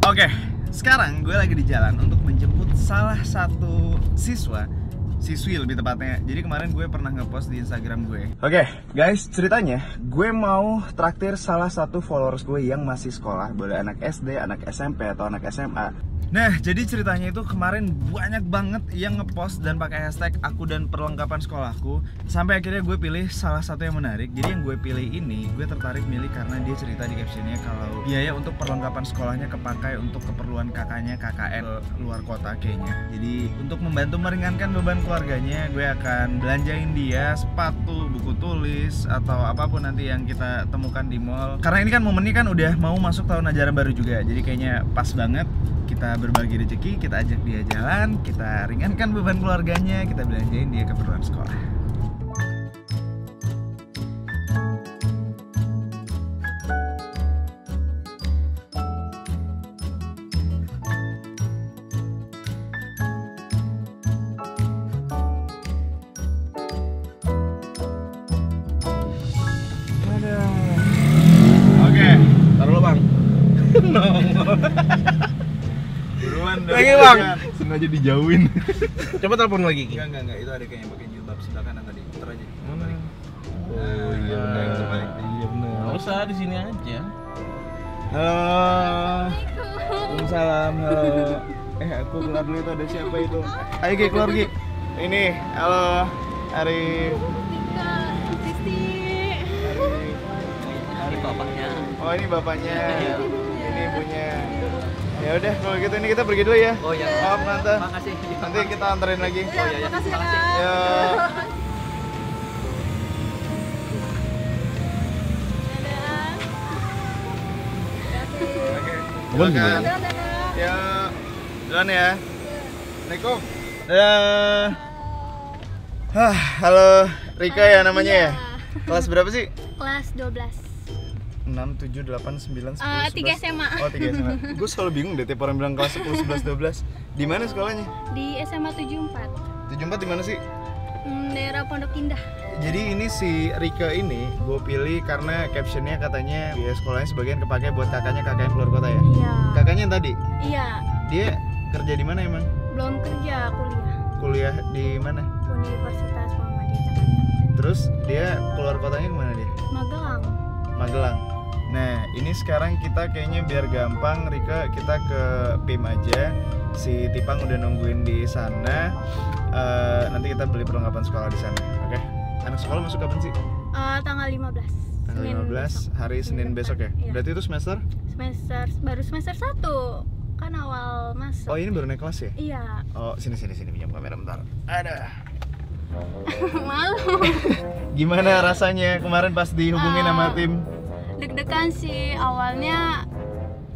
Oke, sekarang gue lagi di jalan untuk menjemput salah satu siswi lebih tepatnya. Jadi kemarin gue pernah ngepost di Instagram gue. Oke, guys, ceritanya gue mau traktir salah satu followers gue yang masih sekolah, boleh anak SD, anak SMP atau anak SMA. Nah, jadi ceritanya itu kemarin banyak banget yang ngepost dan pakai hashtag aku dan perlengkapan sekolahku. Sampai akhirnya gue pilih salah satu yang menarik. Jadi yang gue pilih ini, gue tertarik milih karena dia cerita di captionnya kalau biaya untuk perlengkapan sekolahnya kepakai untuk keperluan kakaknya KKN luar kota kayaknya. Jadi untuk membantu meringankan beban keluarganya, gue akan belanjain dia sepatu, buku tulis, atau apapun nanti yang kita temukan di mall. Karena ini kan momennya kan udah mau masuk tahun ajaran baru juga. Jadi kayaknya pas banget kita berbagi rezeki, kita ajak dia jalan, kita ringankan beban keluarganya, kita belanjain dia keperluan sekolah. Oke, taruh lo bang. Buruan dong. Lagi bang. Sengaja dijauhin. Coba telepon lagi. Enggak, itu ada kayaknya pakai jilbab sebelah kanan tadi. Putar aja. Mana? Oh iya benar, terbalik. Iya benar. Nggak usah di sini aja. Halo. Waalaikumsalam. Halo. Aku keluar dulu, itu ada siapa itu? Ayo Gi, keluar Gi. Ini, halo. Arif. Ini bapaknya. Oh, ini bapaknya. Ini ibunya. Ya udah, kalau gitu ini kita pergi dulu ya. Oh iya. Maaf Tante. Makasih. Nanti kita anterin lagi. Oh iya, Makasih ya, makasih. Kak. Ya. Oke. Silakan. Ya. Jalan ya. Assalamualaikum. Dadah. Halo, Rika ya namanya ya? Kelas berapa sih? Kelas 12. 6, 7, 8, 9, 10, 3 SMA. Oh, 3 SMA. Gue selalu bingung deh tiap orang bilang kelas 10, 11, 12. Di mana sekolahnya? Di SMA 74. 74 di mana sih? Daerah Pondok Indah. Jadi ini si Rika ini gue pilih karena captionnya katanya biaya sekolahnya sebagian kepake buat kakaknya KKN keluar kota ya? Iya. Kakaknya yang tadi? Iya. Dia kerja di mana emang? Belum kerja, kuliah. Kuliah di mana? Universitas Muhammadiyah Jakarta. Terus dia keluar kotanya kemana dia? Magelang. Magelang. Nah, ini sekarang kita kayaknya biar gampang, Rika, kita ke PIM aja. Si Tipang udah nungguin di sana. Nanti kita beli perlengkapan sekolah di sana, oke? Anak sekolah masuk kapan sih? Tanggal 15. Tanggal Senin 15, besok. hari Senin besok ya? Iya. Berarti itu semester? Baru semester 1. Kan awal masuk. Oh, ini baru naik kelas ya? Iya. Oh, sini pinjam kamera bentar. Ada. Malu. Gimana rasanya kemarin pas dihubungin sama tim? Deg-degan sih awalnya,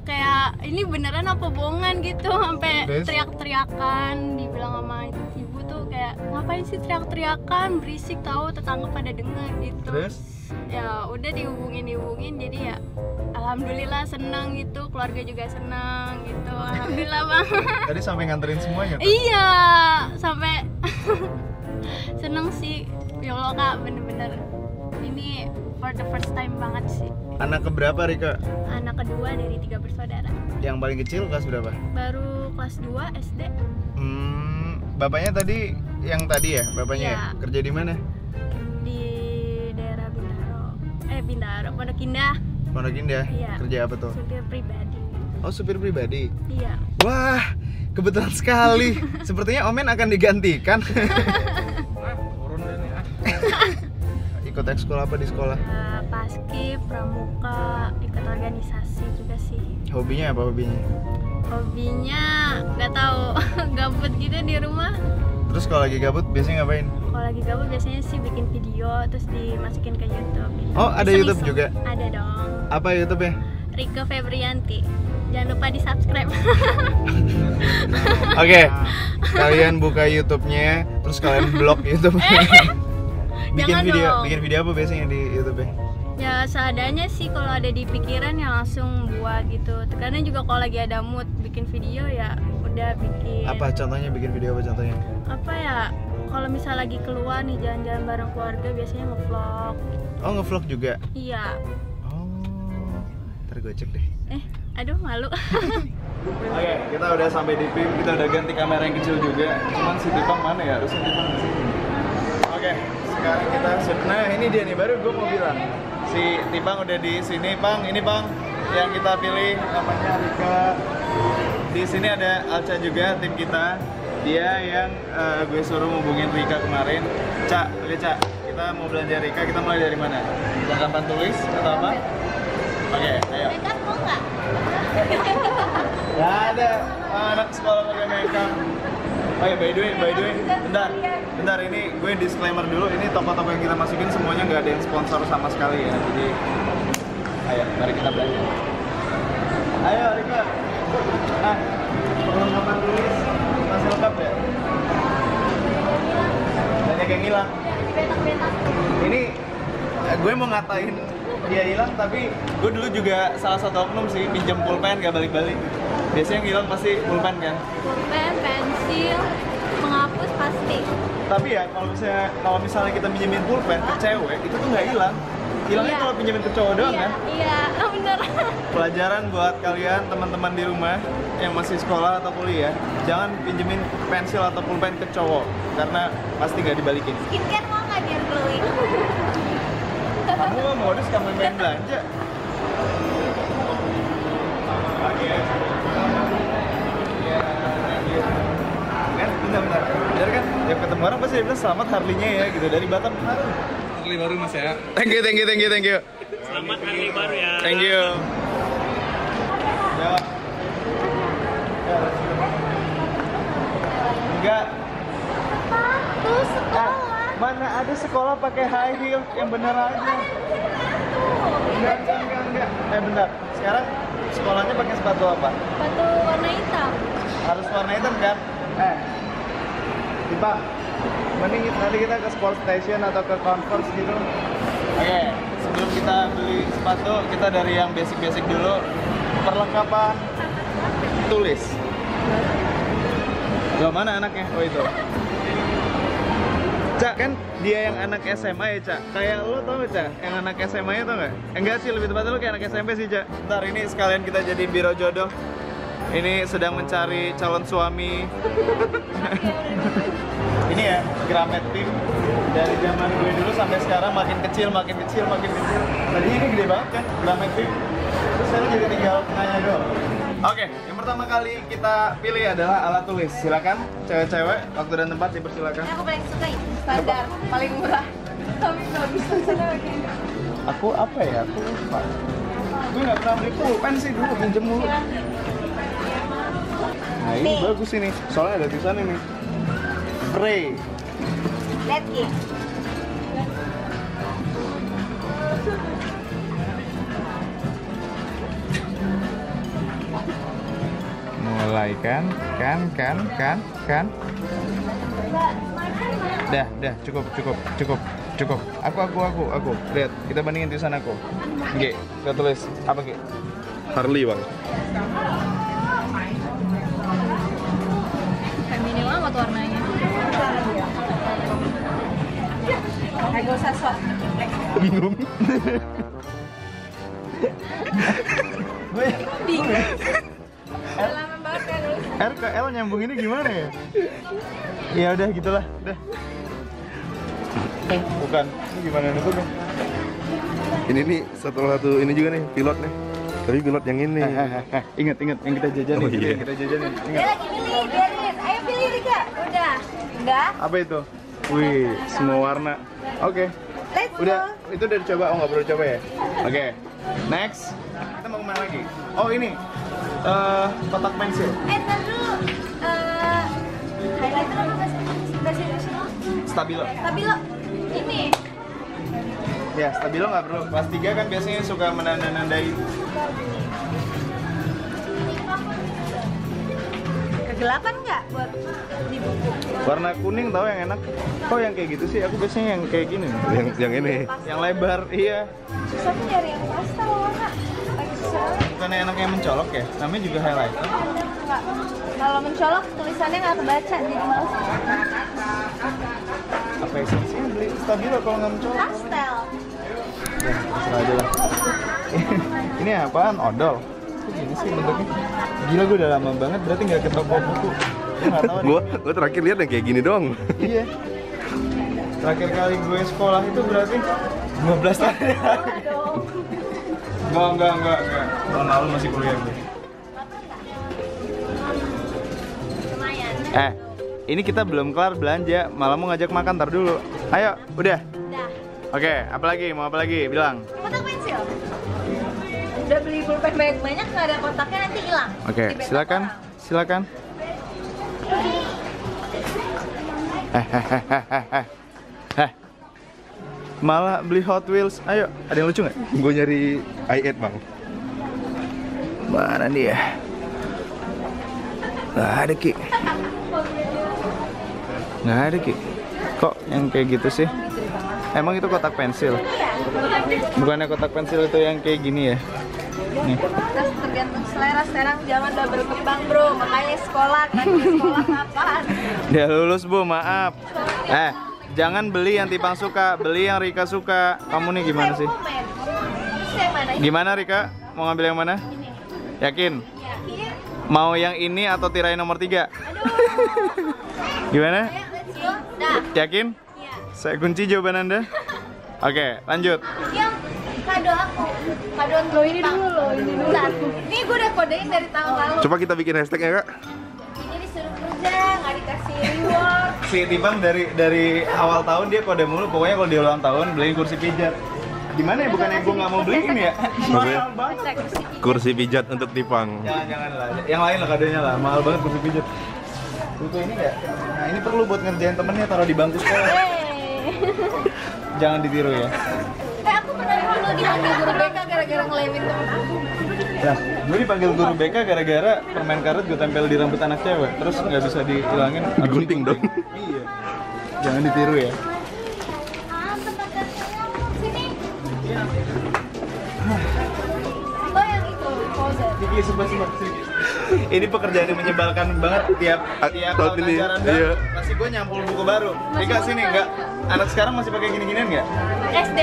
kayak ini beneran apa bohongan gitu, sampai Terus? teriak-teriakan, dibilang sama ibu tuh kayak ngapain sih teriak-teriakan, berisik tahu tetangga pada denger gitu. Terus? Ya udah dihubungin jadi ya alhamdulillah senang gitu, keluarga juga senang gitu, alhamdulillah bang. Tadi sampai nganterin semuanya tuh? Iya, sampai seneng sih. Ya Allah kak, bener-bener ini for the first time banget sih. Anak keberapa Rika? Anak kedua dari 3 bersaudara. Yang paling kecil kelas berapa? Baru kelas 2 SD. Bapaknya tadi, yang tadi ya? Bapaknya Iya. ya? Kerja di mana? Di daerah Bintaro, Pondok Indah. Pondok Indah? Iya. Kerja apa tuh? Supir pribadi. Oh, supir pribadi? Iya. Wah, kebetulan sekali. Sepertinya Omen akan digantikan. Turun deh nih. Ikut ekskul apa di sekolah? Paskib, pramuka, ikut organisasi juga sih. Hobinya apa hobinya? Hobinya nggak tahu, gabut gitu di rumah. Terus kalau lagi gabut biasanya ngapain? Kalau lagi gabut biasanya sih bikin video terus dimasukin ke YouTube. Oh, ada Iseng-iseng. YouTube juga? Ada dong. Apa YouTube-nya? Rika Febrianti. Jangan lupa di subscribe. Oke, kalian buka YouTube-nya, terus kalian blok YouTube-nya. Jangan dong. Bikin video apa biasanya di YouTube-nya? Ya seadanya sih, kalau ada di pikiran ya langsung buat gitu. Karena juga kalau lagi ada mood bikin video ya udah bikin. Apa contohnya, bikin video apa contohnya? Apa ya? Kalau misal lagi keluar nih jalan-jalan bareng keluarga biasanya ngevlog. Oh, ngevlog juga? Iya. Oh, ntar gue cek deh. Aduh, malu. Oke, kita udah sampai di PIM, kita udah ganti kamera yang kecil juga. Cuman si Tipang mana ya? Harusnya Tipang di sini. Oke, sekarang kita nah ini dia nih, baru gue mau bilang. Si Tipang udah di sini, Pang. Ini Pang yang kita pilih namanya Rika. Di sini ada Alca juga, tim kita. Dia yang gue suruh hubungin Rika kemarin. Cak, oke Cak, kita mau belanja Rika, kita mulai dari mana? Papan tulis atau apa? Oke, ayo. Makeup mau nggak? Gak ada anak sekolah pakai makeup. Oh ya, by the way, bentar, ini gue disclaimer dulu, ini toko-toko yang kita masukin semuanya nggak ada yang sponsor sama sekali ya, jadi ayo, mari kita belanja. Ayo, Rika. Nah, perlengkapan tulis masih lengkap ya? Banyak yang hilang. Ini gue mau ngatain dia hilang, tapi gue dulu juga salah satu oknum sih, pinjam pulpen gak balik-balik. Biasanya yang hilang pasti pulpen kan? Pulpen, pensil, penghapus pasti. Tapi ya kalau misalnya kita pinjemin pulpen ke cewek, itu tuh nggak hilang. Hilangnya Iya. kalau pinjemin ke cowok doang kan? Iya, bener. Pelajaran buat kalian teman-teman di rumah yang masih sekolah atau kuliah, jangan pinjemin pensil atau pulpen ke cowok karena pasti nggak dibalikin. Skincare mau nggak biar glowing? Kamu mah modus kamu main belanja. Oke. Kan bentar. Bener kan? Tiap ketemu orang pasti dia bilang selamat Harley-nya ya gitu dari Batam. Harley baru Mas ya. Thank you. Selamat Harley baru ya. Thank you. Ya. Enggak. Tuh sekolah. Mana ada sekolah pakai high heel yang bener aja. Enggak. Bentar. Sekarang sekolahnya pakai sepatu apa? Sepatu warna hitam. Harus warna hitam kan? Tiba. Mending nanti kita ke Sport Station atau ke Converse gitu. Oke, sebelum kita beli sepatu, kita dari yang basic-basic dulu. Perlengkapan tulis. Loh, mana anaknya? Oh itu. Cak, kan dia yang anak SMA ya, Cak? Kayak lo tau gak, Cak? Yang anak SMA nya tau gak? Enggak sih, lebih tepatnya lo kayak anak SMP sih, Cak. Ntar ini sekalian kita jadi biro jodoh. Ini sedang mencari calon suami. Ini ya, Gramet Pim. Dari zaman gue dulu sampai sekarang makin kecil. Tadinya ini gede banget kan, Gramet Pim. Terus sekarang jadi tinggal tengahnya doang. Oke, yang pertama kali kita pilih adalah alat tulis. Silakan, cewek-cewek, waktu dan tempat dipersilakan. Aku paling suka ini, standar, paling murah. Tapi kalau bisa sana begini. Aku apa ya? Aku lupa. Gue nggak pernah beli pulpen sih dulu, pinjem mulu. Nah ini Nih. bagus ini, soalnya ada tulisannya nih. Pray. Let's go. Mulai kan. Dah, cukup. Aku. Lihat, kita bandingin tulisan aku. G, kita tulis apa G? Harley, Bang. Feminin banget warnanya. Agak usah sok. Bingung. Gue Bingung. Lama banget kan nulis. R ke L nyambung ini gimana ya? Ya udah gitulah, udah. Bukan. Ini gimana nutupnya? Ini nih satu ini juga nih pilot nih. Tapi pilot yang ini. Ingat yang kita jajanin. Oh, iya. Yang kita jajanin. Dia Ingat. lagi milih, biarin. Ayo pilih Rika. Udah. Enggak? Apa itu? Wih, semua warna. Oke. Let's go. Udah, itu udah dicoba. Oh, nggak perlu coba ya? Oke. Next. Kita mau kemana lagi? Oh, ini. Kotak pensil. Ntar dulu. Highlighter apa bahasa Indonesia? Stabilo. Stabilo. Ini. Ya, stabilo nggak perlu. Kelas 3 kan biasanya suka menanda-nandai. Kegelapan nggak buat di buku? Warna kuning tau yang enak. Oh, yang kayak gitu sih. Aku biasanya yang kayak gini. Yang ini. Yang lebar, iya. Susah tuh nyari yang pastel warna. Lagi susah. Bukan enak yang mencolok ya? Namanya juga highlighter. Nggak. Kalau mencolok tulisannya nggak kebaca jadi males. Apa esensinya beli stabilo kalau nggak mencolok? Pastel. Ya, terserah aja lah. Ini apaan? Odol? kok gini sih bentuknya? Gila, gue udah lama banget berarti nggak ke toko buku. Gue nggak tahu nih. Gue terakhir lihat yang kayak gini doang. Iya. Terakhir kali gue sekolah itu berarti 15 tahun. Enggak. Tahun lalu masih kuliah gue. Ini kita belum kelar belanja, malah mau ngajak makan, ntar dulu. Ayo, udah? Udah. Oke, apa lagi? Mau apa lagi? Bilang. Kotak pensil. Udah beli pulpen banyak nggak ada kotaknya nanti hilang. Oke, silakan. Malah beli Hot Wheels. Ayo, ada yang lucu nggak? Gue nyari i8 bang. Mana dia? Nggak ada Ki. Nggak ada Ki. Kok yang kayak gitu sih? Emang itu kotak pensil? Bukannya kotak pensil itu yang kayak gini ya? Nih. Tergantung selera, sekarang zaman udah berkembang bro, makanya sekolah kapan? Udah lulus Bu, maaf. Jangan beli yang Tipang suka, beli yang Rika suka. Kamu nih gimana sih? Gimana Rika? Mau ngambil yang mana? Yakin? Mau yang ini atau tirai nomor 3? Gimana? Yakin? Saya kunci jawaban Anda. Oke, lanjut. Yang kado aku, kado lo ini dulu. Ini gue udah kodein dari tahun lalu. Coba kita bikin hashtagnya kak. Ini disuruh kerja, nggak dikasih reward. Si Tipang dari awal tahun dia kode mulu. Pokoknya kalau dia ulang tahun beliin kursi pijat. Gimana ya? Bukannya gue nggak mau beliin ya? Maksudnya? Mahal banget. Kursi pijat untuk Tipang. Jangan lah. Yang lain lah kadonya lah. Mahal banget kursi pijat. Butuh ini nggak? Nah ini perlu buat ngerjain temennya, taruh di bangku sekolah. Jangan ditiru ya. Aku pernah dulu dipanggil guru BK gara-gara ngelemin temen aku. Nah, gue dipanggil guru BK gara-gara permen karet gue tempel di rambut anak cewek. Terus nggak bisa dihilangin. Digunting dong. Iya. Jangan ditiru ya. Sini. Lo yang itu, pose. Sini sebelah. Ini pekerjaan yang menyebalkan banget tiap tahun ini, ajaran iya. Pasti gue nyampul buku baru. Rika sini enggak? Anak sekarang masih pakai gini-ginian nggak? SD.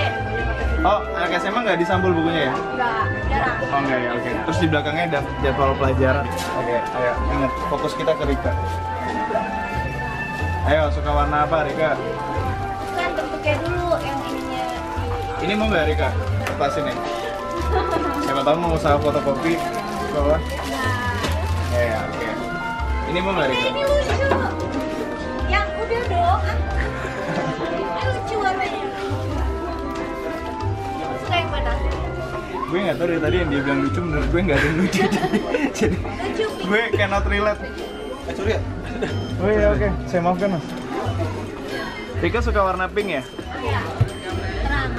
Oh, anak SMA nggak disampul bukunya ya? Enggak, jarang. Oh enggak ya, oke. Terus di belakangnya ada jadwal pelajaran. Oke, ayo ingat fokus kita ke Rika. Ayo, suka warna apa Rika? Kan bentuknya dulu yang ininya. Ini mau nggak Rika? Lepasin ya. Siapa tahu mau usaha fotokopi sekolah. Ya, oke. Ini mau nggak Rika? Ini lucu. Yang udah dong. Ini lucu warnanya. Suka yang mana? Gue nggak tahu dari tadi yang dia bilang lucu, menurut gue nggak ada yang lucu. Jadi Lucu. gue cannot relate. Sorry ya. Oh iya, oke. Saya maafkan mas. Rika suka warna pink ya? Iya. Terang.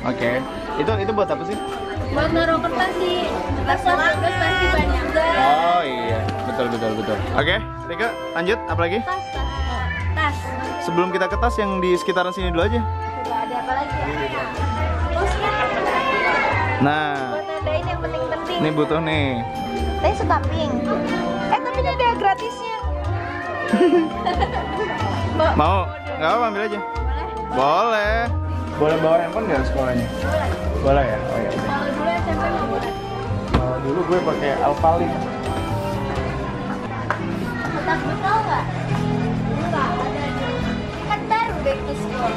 Oke. Itu buat apa sih? Buat naruh kertas sih. Kertas bagus pasti banyak juga. Oh iya, betul. Oke, Rika, lanjut. Apa lagi? Tas. Sebelum kita ke tas yang di sekitaran sini dulu aja. Sudah ada apa lagi ya? Poster. Nah, Buat nandain yang penting-penting. ini butuh nih. Saya suka pink. Tapi ini ada gratisnya. Mau? Nggak apa, ambil aja. Boleh. Boleh bawa handphone nggak sekolahnya? Boleh ya. Oh iya. Kalau dulu SMP nggak boleh. Kalau dulu gue pakai Alphalin. Kotak bekal nggak? Enggak ada. Kan baru back to school.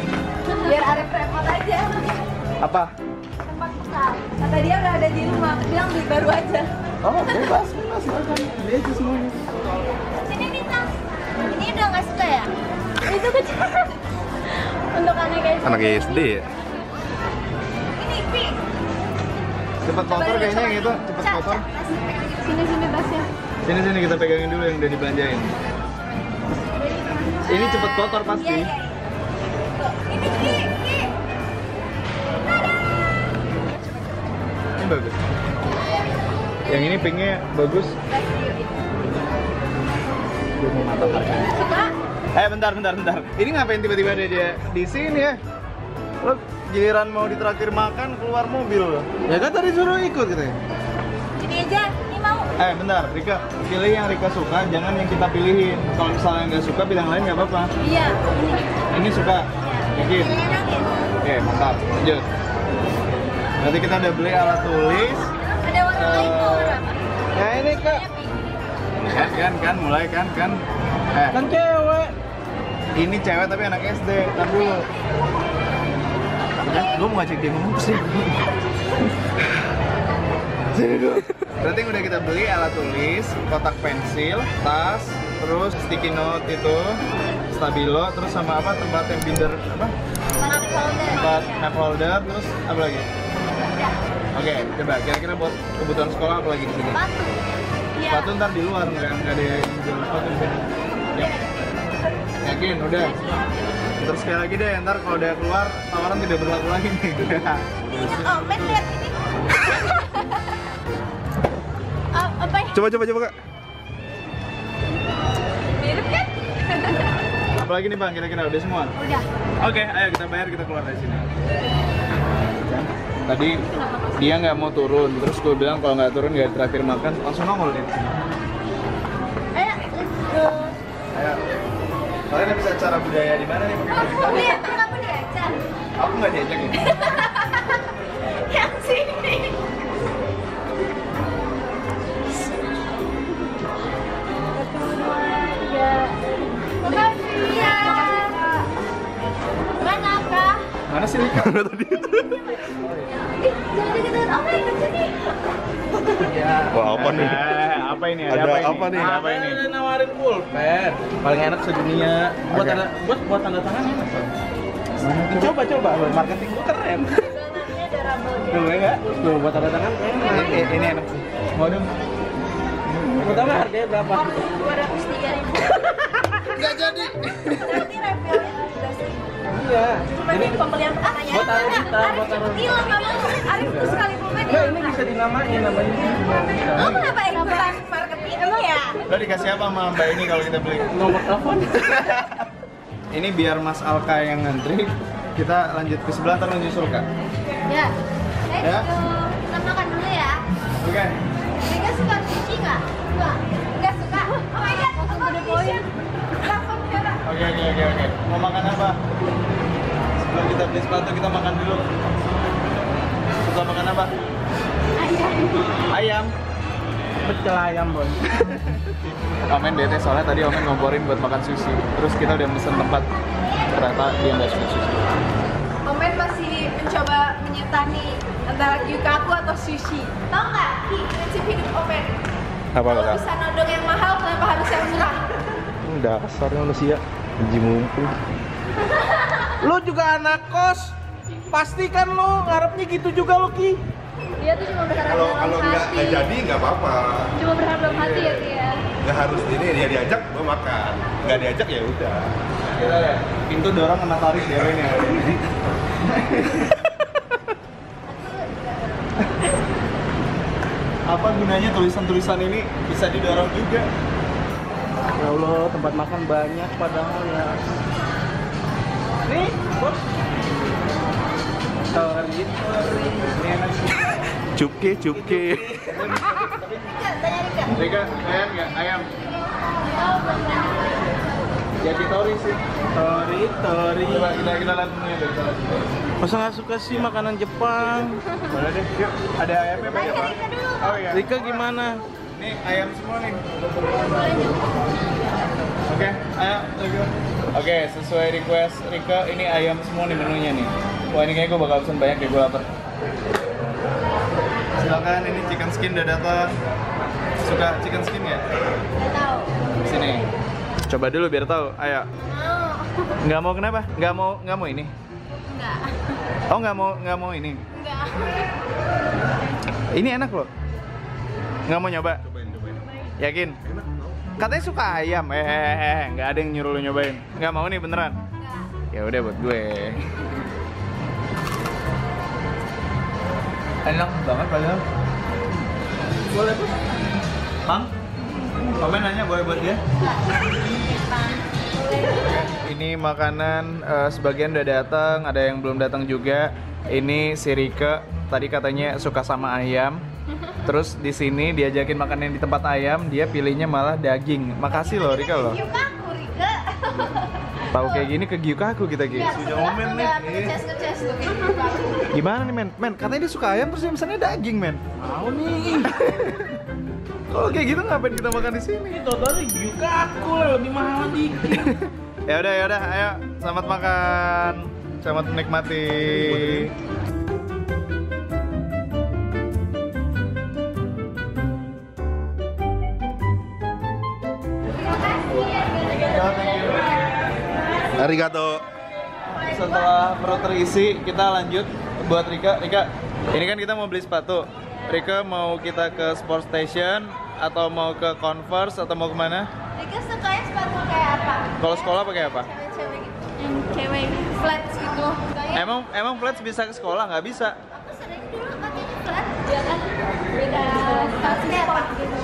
Biar Arif repot aja. Apa? Tempat bekal. Kata dia udah ada di rumah. Bilang beli baru aja. Oh, bebas, silakan. Beli aja semuanya. Sini nih tas. Ini udah nggak suka ya? Itu kecil. Untuk Anak SD ya? Ini pink. Cepet kotor kayaknya yang itu, cepet kotor. Sini tasnya. Sini kita pegangin dulu yang udah dibelanjain. Ini cepet kotor pasti. Iya. Ini Ki. Ini bagus. Yang ini pinknya bagus. Gue mau mata harganya. Suka? Bentar. Ini ngapain tiba-tiba ada dia di sini ya? Lo giliran mau ditraktir makan keluar mobil lo. Ya kan tadi suruh ikut katanya. Ini aja. Ini mau. Bentar, Rika. Pilih yang Rika suka, jangan yang kita pilihin. Kalau misalnya nggak suka, pilih yang lain nggak apa-apa. Iya. Ini suka. Yakin? Enak ya? Oke, mantap. Lanjut. Berarti kita udah beli alat tulis. Ada warna lain mau warna apa? Nah ini kak. Kan mulai kan. Kan cewek. Ini cewek tapi anak SD. Ntar dulu. Gue mau ngajak dia ngomong sih. Berarti udah kita beli alat tulis, kotak pensil, tas, terus sticky note itu, stabilo, terus sama apa tempat yang binder apa? Tempat map holder, terus apa lagi? Oke, coba kira-kira buat kebutuhan sekolah apa lagi di sini? Sepatu. Iya. Sepatu ntar di luar, nggak ada yang jual sepatu di sini. Ya. Yakin, udah. Terus sekali lagi deh, ntar kalau udah keluar tawaran tidak berlaku lagi nih. Oh, men lihat ini. Apa ya? Coba kak. Mirip kan? Apalagi nih bang, kira-kira udah semua? Udah. Oke, ayo kita bayar, kita keluar dari sini. Tadi dia nggak mau turun, terus gue bilang kalau nggak turun nggak traktir makan, langsung nongol dia. Ayo, let's go. Ayo. Kalian bisa acara budaya di mana nih? Lihat, kamu diajak. Aku nggak diajak ya. Yang sini. Makasih ya. Mana kak? Mana sih Rika? Tadi itu. Jangan deket-deket Om ke sini. Ya. Wah apa nih? Apa ini? Ada apa apa nih? Ada apa ini? Nawarin pulpen paling enak sedunia buat Oke. buat tanda tangan enak kan? Coba marketing gua keren. Donatnya ada rambutnya. Tuh ya, tuh buat tanda tangan enak. Ini enak sih. Mau dong? Pertama harganya berapa? 203.000. Nggak jadi. Nanti refillnya 17.000. Iya. Cuma ini pembelian pertanyaan. Buat taruh kita, buat taruh. Gila kamu. Arif tuh sekali pulpen. Enggak, ini bisa dinamain namanya. Lo kenapa ikutan marketing emang ya? Lo dikasih apa sama Mbak ini kalau kita beli? Nomor telepon. Ini biar Mas Alka yang ngantri. Kita lanjut ke sebelah, ntar nyusul Kak. Ya. Let's Ya. go. Kita makan dulu ya. Oke. Mereka suka sushi nggak? Nggak suka. Oh my god, aku udah poin. Oke. Mau makan apa? Sebelum kita beli sepatu, kita makan dulu. Suka makan apa? Ayam. Pecel ayam, Boy. Omen bete soalnya tadi Omen ngomporin buat makan sushi. Terus kita udah mesen tempat. Ternyata dia nggak suka sushi. Omen masih mencoba menyetani antara gyukaku atau sushi. Tahu nggak? Prinsip hidup Omen. Apa Kalau kak? bisa nodong yang mahal, kenapa harus yang murah? Dasar manusia. Uji mumpung. Lu juga anak kos. Pasti kan lu ngarepnya gitu juga lu, Ki. Dia tuh cuma berharap Kalau dalam kalau nggak hati. jadi nggak apa-apa. Cuma berharap dalam hati ya Ki ya. Nggak harus ini dia diajak gua makan. Nggak diajak ya udah. Kita lihat. Pintu dorong kena tarik dia ini. Apa gunanya tulisan-tulisan ini bisa didorong juga? Ya Allah, tempat makan banyak padahal ya. Nih, bos. Sorry. Ini enak sih. Cupke. Tanya Rika. Rika, ayam nggak? Ayam. Yakitori sih. Tori. Coba kita lihat menunya deh. Kita lihat. Masa nggak suka sih makanan Jepang? Boleh deh, yuk. Ada ayamnya banyak Tanya Pak. Rika dulu. Oh iya. Rika gimana? Ini ayam semua nih. Oke, ayo. Oke, sesuai request Rika, ini ayam semua nih menunya nih. Wah ini kayaknya gue bakal pesen banyak deh, gue lapar. Silakan, ini chicken skin udah datang. Suka chicken skin ya? Nggak tahu. Sini. Coba dulu biar tahu. Ayo. Mau. Nggak mau kenapa? Nggak mau ini. Enggak. Oh nggak mau ini. Enggak. Ini enak loh. Nggak mau nyoba? Yakin? Katanya suka ayam. Nggak ada yang nyuruh lu nyobain. Nggak mau nih beneran? Enggak. Ya udah buat gue. Enak banget padahal. Boleh tuh. Bang? Komen nanya boleh buat dia? Ini makanan sebagian udah datang, ada yang belum datang juga. Ini si Rika tadi katanya suka sama ayam. Terus di sini diajakin makan yang di tempat ayam, dia pilihnya malah daging. Makasih loh Rika loh. Gyukaku Rika. Tahu kayak gini ke Gyukaku kita Gi. Sudah Omen nih. Ngeces tuh kayak Gyukaku. Gimana nih men? Men katanya dia suka ayam terus dia misalnya daging men. Mau nih. Kalau kayak gitu ngapain kita makan di sini? Ini totalnya Yukaku lah, lebih mahal dikit. Ya udah, ayo selamat makan. Selamat menikmati. Arigato. Setelah perut terisi, kita lanjut buat Rika. Rika, ini kan kita mau beli sepatu. Rika mau kita ke Sport Station atau mau ke Converse atau mau kemana? Rika sukanya sepatu kayak apa? Kalau sekolah pakai apa? Cewek-cewek gitu. Yang cewek gitu. Flats gitu. Emang flats bisa ke sekolah? Nggak bisa. Aku sering dulu pakainya flat. Iya kan? Beda sepatunya apa?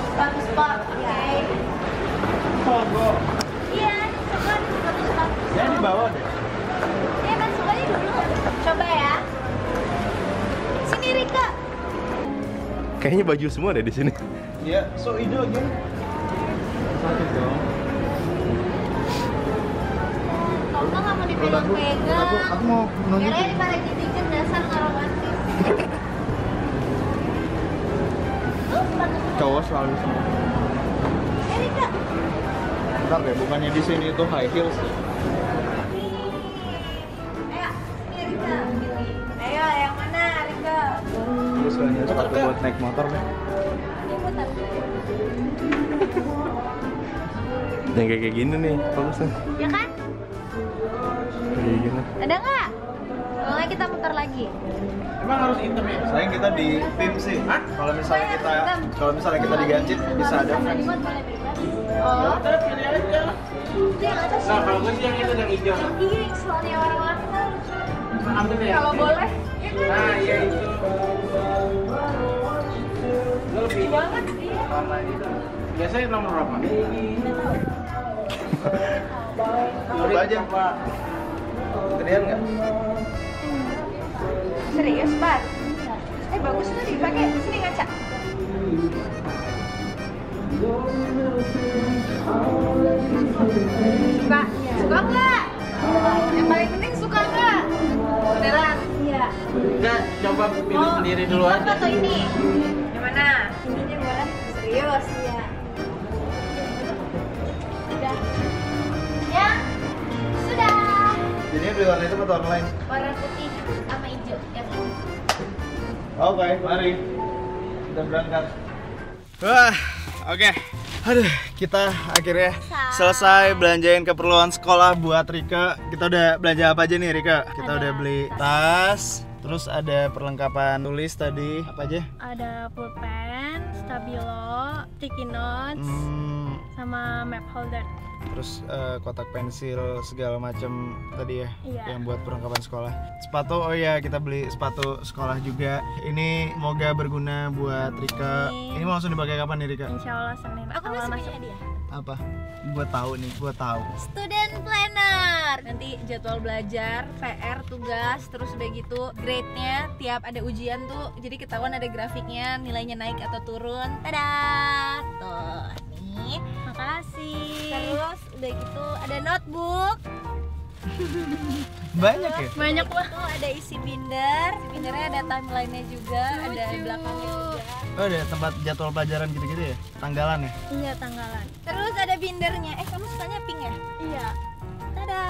Sepatu sport. Oke. Iya, suka sepatu sport. Ya di bawah deh. Iya kan sukanya dulu. Coba ya. Sini Rika. Kayaknya baju semua deh di sini. Ya, so ide aja. Sakit dong. Kamu nggak mau dipegang-pegang. Aku mau nunjukin. Kayaknya di para dikit dasar nggak romantis. Tuh, sepatu sport. Cowok selalu semua. Rika. Bentar deh, bukannya di sini itu high heels. Ayo, sini Rika. Ayo, yang mana Rika? Gue sukanya sepatu buat naik motor deh. Ini putar. Yang kayak gini nih, bagus nih. Ya kan? Kayak gini. Ada nggak? Kalau nggak kita muter lagi. Emang harus hitam ya? Sayang kita di tim sih. Kalau misalnya kita digancit bisa ada fans. Dibuat boleh bebas. Oh, Udah pilih aja. itu yang atas. Nah kalau gue sih yang itu yang hijau. Ini soalnya orang-orang kan. Ambil deh. Kalau boleh. Ya kan? Nah iya itu. Lo lebih Banget sih. warna itu. Biasanya nomor berapa? Coba aja. Gedean nggak? Serius, Pak? Bagus tuh dipakai. Sini ngaca. Suka? Suka nggak? Yang paling penting suka nggak? Beneran? Iya. Enggak, coba pilih sendiri dulu Apa aja. tuh ini? Yang mana? Ininya boleh. Serius? Iya. Sudah. Ya? Sudah. Jadi beli warna itu atau online? Warna putih sama hijau. Yang ini. Oke, mari kita berangkat. Wah, oke. Aduh, kita akhirnya selesai belanjain keperluan sekolah buat Rika. Kita udah belanja apa aja nih Rika? Kita udah beli tas, terus ada perlengkapan tulis tadi. Apa aja? Ada pulpen, stabilo, sticky notes, sama map holder. Terus kotak pensil segala macam tadi ya, Iya. yang buat perlengkapan sekolah. Sepatu, oh ya kita beli sepatu sekolah juga. Ini semoga berguna buat Rika. Ini mau langsung dipakai kapan nih Rika? Insya Allah Senin. Aku awal masih masuk. punya dia. Apa? Gua tahu nih, gua tahu. Student planner. Nanti jadwal belajar, PR, tugas, terus udah gitu grade-nya tiap ada ujian tuh. Jadi ketahuan ada grafiknya, nilainya naik atau turun. Tada! Tuh, nih. Makasih. Terus udah gitu ada notebook. Banyak ya? Banyak lah. Tuh ada isi binder. Isi bindernya ada timeline-nya juga, ada belakangnya juga. Oh, ada tempat jadwal pelajaran gitu-gitu ya? Tanggalan ya? Iya, tanggalan. Terus ada bindernya. Kamu sukanya pink ya? Iya. Tada!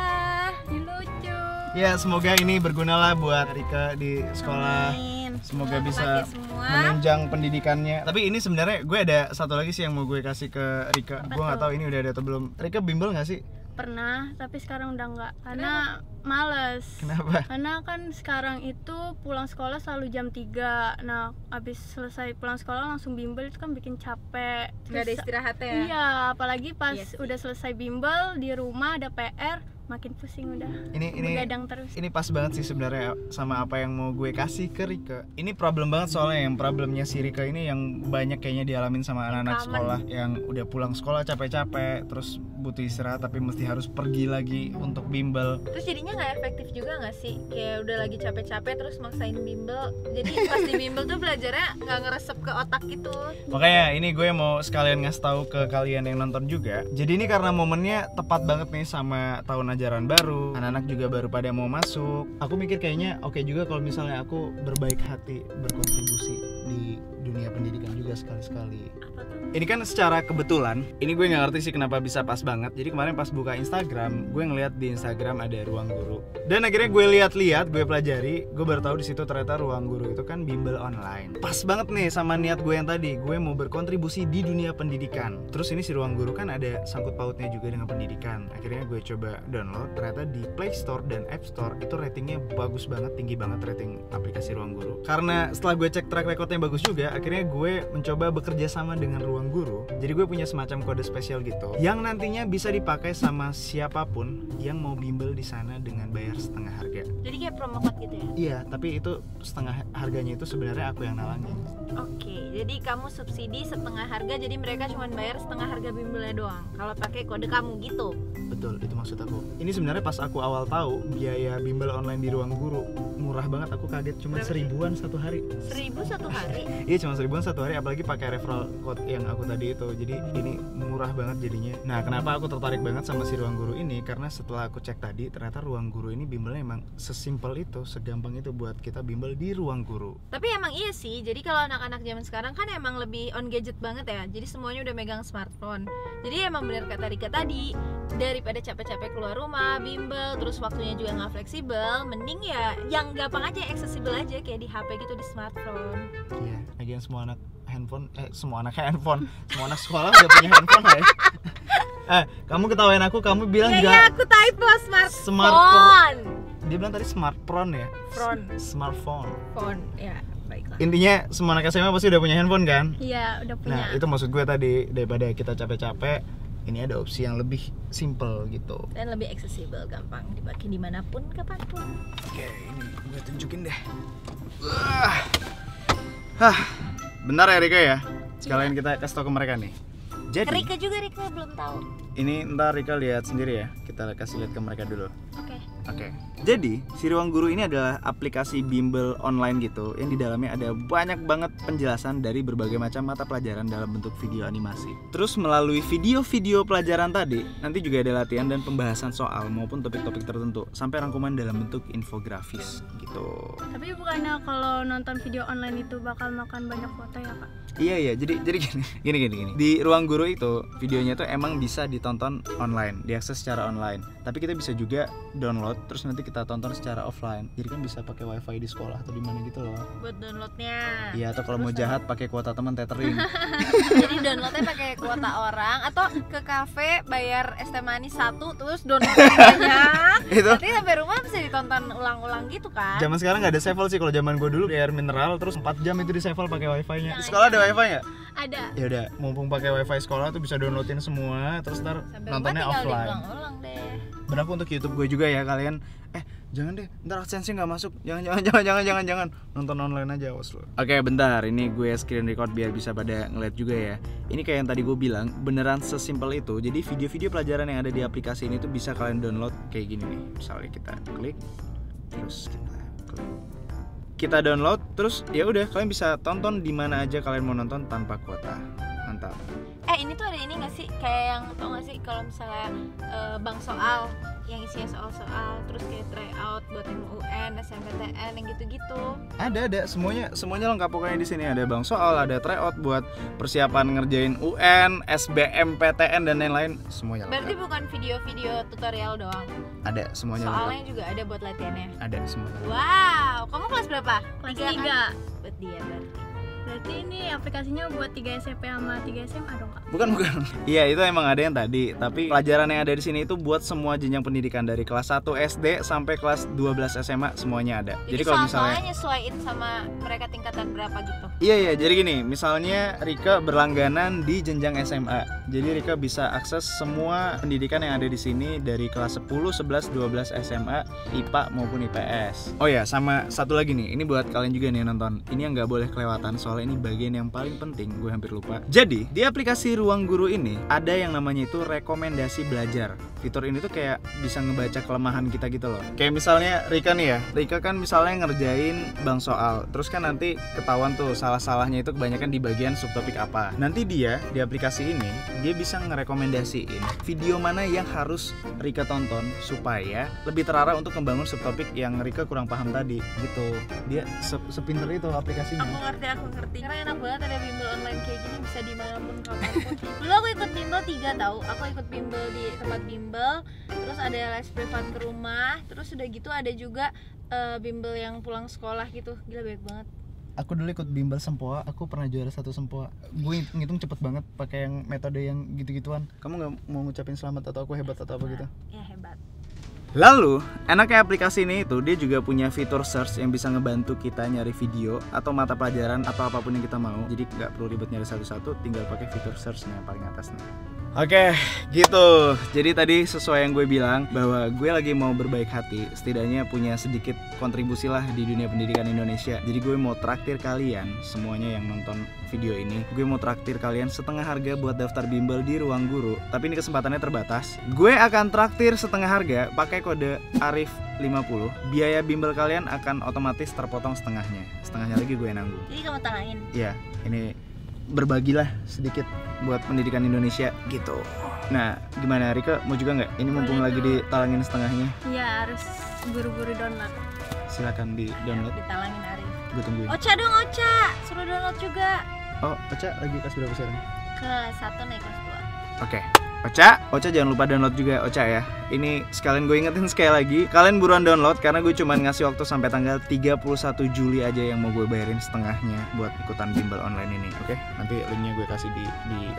Lucu. Ya, semoga ini berguna lah buat Rika di sekolah. Amin. Semoga Semoga bisa kepake semua. menunjang pendidikannya. Tapi ini sebenarnya gue ada satu lagi sih yang mau gue kasih ke Rika. Gue nggak tahu ini udah ada atau belum. Rika bimbel nggak sih? Pernah, tapi sekarang udah enggak. Karena males. Kenapa? Karena kan sekarang itu pulang sekolah selalu jam 3. Nah, habis selesai pulang sekolah langsung bimbel itu kan bikin capek. Nggak ada Terus- istirahatnya ya? Iya, apalagi pas Iya sih. udah selesai bimbel di rumah ada PR, makin pusing udah. Ini Begadang terus. ini pas banget sih sebenarnya sama apa yang mau gue kasih ke Rika. Ini problem banget soalnya yang problemnya si Rika ini yang banyak kayaknya dialamin sama anak-anak sekolah yang udah pulang sekolah capek-capek terus butuh istirahat tapi mesti harus pergi lagi untuk bimbel. Terus jadinya nggak efektif juga nggak sih? Kayak udah lagi capek-capek terus maksain bimbel. Jadi pas di bimbel tuh belajarnya nggak ngeresep ke otak gitu. Makanya ini gue mau sekalian ngasih tahu ke kalian yang nonton juga. Jadi ini karena momennya tepat banget nih sama tahun ajaran baru. Anak-anak juga baru pada mau masuk. Aku mikir kayaknya oke juga kalau misalnya aku berbaik hati berkontribusi di dunia pendidikan juga sekali-sekali. Apa tuh? Ini kan secara kebetulan, ini gue nggak ngerti sih kenapa bisa pas banget. Jadi kemarin pas buka Instagram, gue ngeliat di Instagram ada ruang guru. Dan akhirnya gue lihat-lihat, gue pelajari, gue baru tahu di situ ternyata ruang guru itu kan bimbel online. Pas banget nih sama niat gue yang tadi, gue mau berkontribusi di dunia pendidikan. Terus ini si ruang guru kan ada sangkut pautnya juga dengan pendidikan. Akhirnya gue coba download, ternyata di Play Store dan App Store itu ratingnya bagus banget, tinggi banget rating aplikasi ruang guru. Karena setelah gue cek track recordnya bagus juga, akhirnya gue mencoba bekerja sama dengan ruang guru. Jadi gue punya semacam kode spesial gitu yang nantinya bisa dipakai sama siapapun yang mau bimbel di sana dengan bayar setengah harga. Jadi kayak promo code gitu ya? Iya, tapi itu setengah harganya itu sebenarnya aku yang nalangin. Oke, jadi kamu subsidi setengah harga, jadi mereka cuma bayar setengah harga bimbelnya doang kalau pakai kode kamu gitu. Betul, itu maksud aku. Ini sebenarnya pas aku awal tahu biaya bimbel online di ruang guru murah banget, aku kaget, cuma seribuan satu hari. 1.000 satu hari? Iya, cuma seribuan satu hari, apalagi pakai referral code yang aku tadi itu. Jadi ini murah banget jadinya. Nah, kenapa aku tertarik banget sama si ruang guru ini? Karena setelah aku cek tadi, ternyata ruang guru ini bimbelnya emang sesimpel itu, segampang itu buat kita bimbel di ruang guru. Tapi emang iya sih, jadi kalau anak-anak zaman sekarang kan emang lebih on gadget banget ya. Jadi semuanya udah megang smartphone. Jadi emang bener kata Rika tadi, daripada capek-capek keluar rumah, bimbel, terus waktunya juga nggak fleksibel, mending ya yang gampang aja, accessible aja kayak di HP gitu, di smartphone. Iya, lagian semua anak semua anak sekolah udah punya handphone lah ya. Kamu ketawain aku, kamu bilang Ya, juga ya aku typo smartphone. smartphone. Dia bilang tadi smartphone ya? Smartphone. Phone, ya baiklah. Intinya semua anak SMA pasti udah punya handphone kan? Iya, udah punya. Nah, itu maksud gue tadi, daripada kita capek-capek, ini ada opsi yang lebih simple gitu. Dan lebih accessible, gampang dipakai dimanapun, kapanpun. Oke, ini gue tunjukin deh. Benar ya Rika ya? Sekalian kita kasih tau ke mereka nih. Jadi, Rika belum tahu. ini ntar Rika lihat sendiri ya. Kita kasih lihat ke mereka dulu. Oke. Jadi, si Ruang Guru ini adalah aplikasi bimbel online gitu yang di dalamnya ada banyak banget penjelasan dari berbagai macam mata pelajaran dalam bentuk video animasi. Terus melalui video-video pelajaran tadi, nanti juga ada latihan dan pembahasan soal maupun topik-topik tertentu sampai rangkuman dalam bentuk infografis gitu. Tapi bukannya kalau nonton video online itu bakal makan banyak foto ya, Kak? Iya, jadi gini. Di Ruang Guru itu videonya tuh emang bisa ditonton online, diakses secara online. Tapi kita bisa juga download terus nanti kita tonton secara offline. Jadi kan bisa pakai wifi di sekolah atau di mana gitu loh. Buat downloadnya. Iya, atau kalau mau jahat pakai kuota teman tethering. Jadi downloadnya pakai kuota orang atau ke kafe bayar es teh manis 1 terus download banyak. Itu Nanti sampai rumah bisa ditonton ulang-ulang gitu kan. zaman sekarang nggak ada sevel sih. Kalau zaman gue dulu di air mineral terus 4 jam itu di sevel pakai wifi-nya. Di sekolah ada wifi nggak? Ada. Ya udah, mumpung pakai wifi sekolah tuh bisa downloadin semua terus ntar Sampai nontonnya rumah tinggal offline. diulang-ulang deh. Berlaku untuk YouTube gue juga ya kalian. Jangan deh, ntar AdSense-nya nggak masuk. Jangan nonton online aja, awas lo. Oke, bentar, ini gue screen record biar bisa pada ngeliat juga ya. Ini kayak yang tadi gue bilang, beneran sesimpel itu. Jadi video-video pelajaran yang ada di aplikasi ini tuh bisa kalian download kayak gini nih. Misalnya kita klik, terus kita klik, kita download, terus ya udah kalian bisa tonton di mana aja kalian mau nonton tanpa kuota. Mantap. Ini tuh ada ini nggak sih kayak yang tau nggak sih kalau misalnya bank soal yang isinya soal-soal terus kayak tryout buat UN, SNMPTN yang gitu-gitu. Ada semuanya lengkap pokoknya di sini. Ada bank soal, ada tryout buat persiapan ngerjain UN, SBMPTN dan lain-lain, semuanya lengkap. Berarti bukan video-video tutorial doang. Ada semuanya Soalnya lengkap. juga ada buat latihannya. Ada semuanya. Wow, kamu kelas berapa? Kelas 3 3. kan? Buat dia berarti. Berarti ini aplikasinya buat 3 SMP sama 3 SMA dong, Kak? Bukan. Iya, itu emang ada yang tadi. Tapi pelajaran yang ada di sini itu buat semua jenjang pendidikan dari kelas 1 SD sampai kelas 12 SMA semuanya ada. Jadi kalau soalnya misalnya nyesuaiin sama mereka tingkatan berapa gitu. Iya, jadi gini, misalnya Rika berlangganan di jenjang SMA. Jadi Rika bisa akses semua pendidikan yang ada di sini dari kelas 10, 11, 12 SMA, IPA maupun IPS. Oh ya, sama satu lagi nih, ini buat kalian juga nih yang nonton. Ini yang nggak boleh kelewatan, soalnya ini bagian yang paling penting, gue hampir lupa. Jadi, di aplikasi Ruang Guru ini ada yang namanya itu rekomendasi belajar. Fitur ini tuh kayak bisa ngebaca kelemahan kita gitu loh. Kayak misalnya Rika nih ya, Rika kan misalnya ngerjain bank soal, terus kan nanti ketahuan tuh salah-salahnya itu kebanyakan di bagian subtopik apa. Nanti dia di aplikasi ini dia bisa ngerekomendasiin video mana yang harus Rika tonton supaya lebih terarah untuk membangun subtopik yang Rika kurang paham tadi gitu. Dia sepinter itu aplikasinya. Aku ngerti. ngerti. Karena enak banget ada bimbel online kayak gini, bisa dimanapun kapanpun. Dulu aku ikut bimbel 3 tahu. Aku ikut bimbel di tempat bimbel, terus ada les privat ke rumah, terus udah gitu ada juga bimbel yang pulang sekolah gitu. Gila baik banget. Aku dulu ikut bimbel Sempoa, aku pernah juara 1 Sempoa. Gue ngitung cepet banget pakai yang metode yang gitu-gituan. Kamu nggak mau ngucapin selamat atau aku hebat atau apa gitu? Ya hebat. Lalu, enaknya aplikasi ini itu dia juga punya fitur search yang bisa ngebantu kita nyari video atau mata pelajaran atau apapun yang kita mau. Jadi nggak perlu ribet nyari satu-satu, tinggal pakai fitur search-nya yang paling atas nih. Oke, gitu. Jadi tadi sesuai yang gue bilang bahwa gue lagi mau berbaik hati, setidaknya punya sedikit kontribusi lah di dunia pendidikan Indonesia. Jadi gue mau traktir kalian semuanya yang nonton video ini. Gue mau traktir kalian setengah harga buat daftar bimbel di Ruang Guru. Tapi ini kesempatannya terbatas. Gue akan traktir setengah harga pakai kode Arif50. Biaya bimbel kalian akan otomatis terpotong setengahnya. Setengahnya lagi gue nanggung. Jadi kamu talangin. Iya, ini berbagilah sedikit buat pendidikan Indonesia gitu. Nah, gimana Rika? Mau juga nggak? Ini mumpung lagi ditalangin setengahnya. Iya, harus buru-buru download. Silakan di download. Ditalangin Arif. Gue tungguin. Ocha dong Ocha, suruh download juga. Oh, Ocha lagi kelas berapa sekarang? Kelas 1 naik kelas 2. Oke. Ocha jangan lupa download juga Ocha ya. Ini sekalian gue ingetin sekali lagi, kalian buruan download karena gue cuma ngasih waktu sampai tanggal 31 Juli aja yang mau gue bayarin setengahnya buat ikutan bimbel online ini. Oke, nanti linknya gue kasih di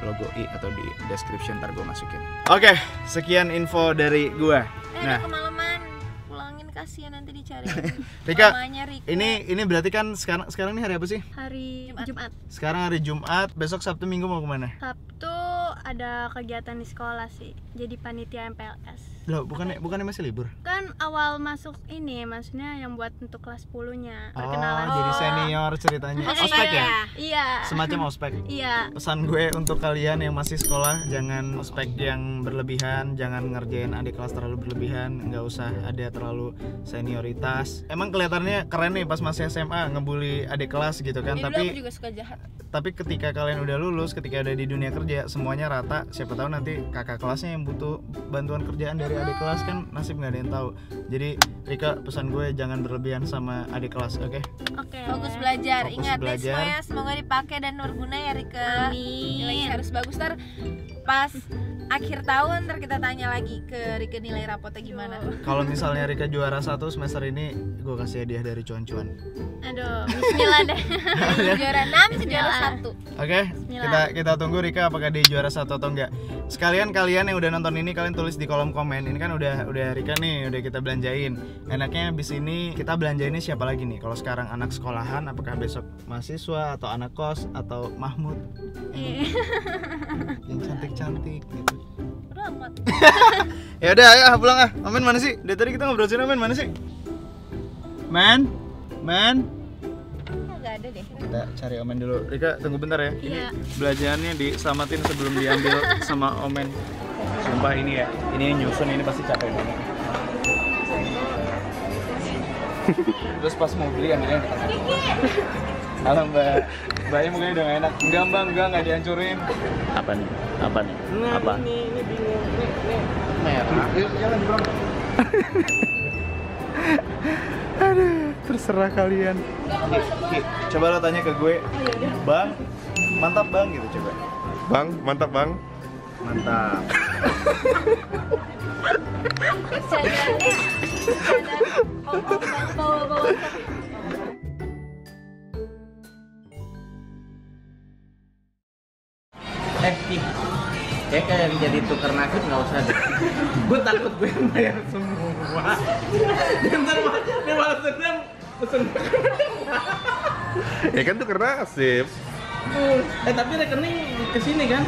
logo i atau di description, ntar gue masukin. Oke, sekian info dari gue. Nah, kemalaman, pulangin kasihan nanti dicari. Rika, Mamanya Rika. ini berarti kan sekarang ini hari apa sih? Hari Jumat. Sekarang hari Jumat, besok Sabtu Minggu mau kemana? Sabtu ada kegiatan di sekolah sih. Jadi panitia MPLS. Loh, bukannya masih libur? Kan awal masuk ini, maksudnya yang buat untuk kelas 10-nya. Oh, Perkenalan. jadi senior ceritanya. Iya. Ospek ya? Iya. Semacam ospek. Iya. Pesan gue untuk kalian yang masih sekolah, jangan ospek yang berlebihan, jangan ngerjain adik kelas terlalu berlebihan, nggak usah ada terlalu senioritas. Emang kelihatannya keren nih pas masih SMA ngebully adik kelas gitu kan, Ya, dulu tapi aku juga suka jahat. tapi ketika kalian udah lulus, ketika udah di dunia kerja, semuanya rata. Siapa tahu nanti kakak kelasnya yang butuh bantuan kerjaan dari adik kelas, kan nasib nggak ada yang tahu. Jadi Rika, pesan gue jangan berlebihan sama adik kelas, oke? Oke. Fokus belajar. Fokus Ingat belajar. nih semuanya, semoga dipakai dan berguna ya Rika. Amin. Nilainya harus bagus. Ntar pas akhir tahun ntar kita tanya lagi ke Rika nilai rapotnya gimana. Kalau misalnya Rika juara 1 semester ini, gue kasih hadiah dari cuan-cuan. Aduh, bismillah deh. Juara 6 itu juara 1. Oke, kita tunggu Rika apakah dia juara 1 atau enggak. Sekalian kalian yang udah nonton ini, kalian tulis di kolom komen. Ini kan udah Rika nih, udah kita belanjain. Enaknya abis ini kita belanjainnya siapa lagi nih? Kalau sekarang anak sekolahan, apakah besok mahasiswa atau anak kos atau Mahmud? Yang cantik-cantik gitu. Amat. Ya udah, ayo pulang ah. Amin mana sih? Dari tadi kita ngobrol sini, Amin mana sih? Man. Enggak ada deh. Kita cari Omen dulu. Rika, tunggu bentar ya. Iya. Belanjaannya diselamatin sebelum diambil sama Omen. Sumpah ini ya, ini nyusun ini pasti capek banget. Terus pas mau beli ambilnya yang dekat. Halo Mbak, Mbaknya mukanya udah gak enak. Enggak, nggak dihancurin. Apa nih? Apa? Ini bingung. Nih. Merah. Jangan bro. Aduh, terserah kalian. Ki, coba lo tanya ke gue. Bang, mantap bang gitu coba. Bang, mantap bang. Mantap. Nih, kayak jadi tuker nakit nggak usah deh. Gue takut gue yang bayar semua. Ntar dia malah sedang pesen. Ya kan tuh karena nasib. Tapi rekening kesini kan?